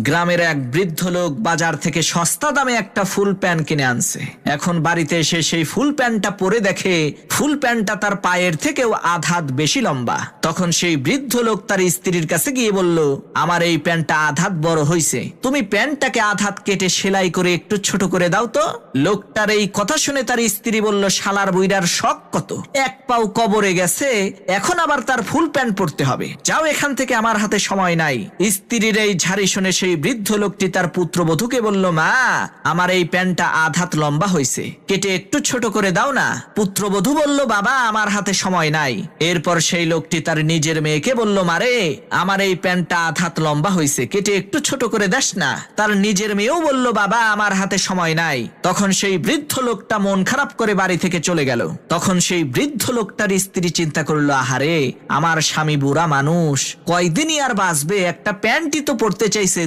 গ্রামের এক বৃদ্ধ লোক বাজার থেকে সস্তা দামে একটা ফুল প্যান্ট কিনে আনছে। এখন বাড়িতে এসে সেই ফুল প্যান্টটা পরে দেখে ফুল প্যান্টটা তার পায়ের থেকেও আধ হাত বেশি লম্বা। তখন সেই বৃদ্ধ লোক তার স্ত্রীর কাছে গিয়ে বলল, আমার এই প্যান্টটা আধ হাত বড় হয়েছে, তুমি প্যান্টটাকে আধ হাত কেটে সেলাই করে একটু ছোট করে দাও তো। লোকটার এই কথা শুনে তার স্ত্রী বলল, শালার বুইড়ার শখ কত, এক পাও কবরে গেছে, এখন আবার তার ফুল প্যান্ট পরতে হবে, যাও এখান থেকে, আমার হাতে সময় নাই। স্ত্রীর এই ঝাড়ি শুনে সেই বৃদ্ধ লোকটি তার পুত্রবধূকে বলল, মা, আমার এই প্যান্টটা আধ হাত লম্বা হয়েছে, কেটে একটু ছোট করে দাও না। পুত্রবধূ বলল, বাবা, আমার হাতে সময় নাই। এরপর সেই লোকটি তার নিজের মেয়েকে বলল, মারে, আমার এই প্যান্টটা আধ হাত লম্বা হয়েছে, কেটে একটু ছোট করে দাস না। তার নিজের মেয়েও বলল, বাবা, আমার হাতে সময় নাই। তখন সেই বৃদ্ধ লোকটা মন খারাপ করে বাড়ি থেকে চলে গেল। তখন সেই বৃদ্ধ লোকটার স্ত্রী চিন্তা করলো, আহারে, আমার স্বামী বুড়া মানুষ, কয়দিনই আর বাঁচবে, একটা প্যান্টই তো পরতে চাইছে,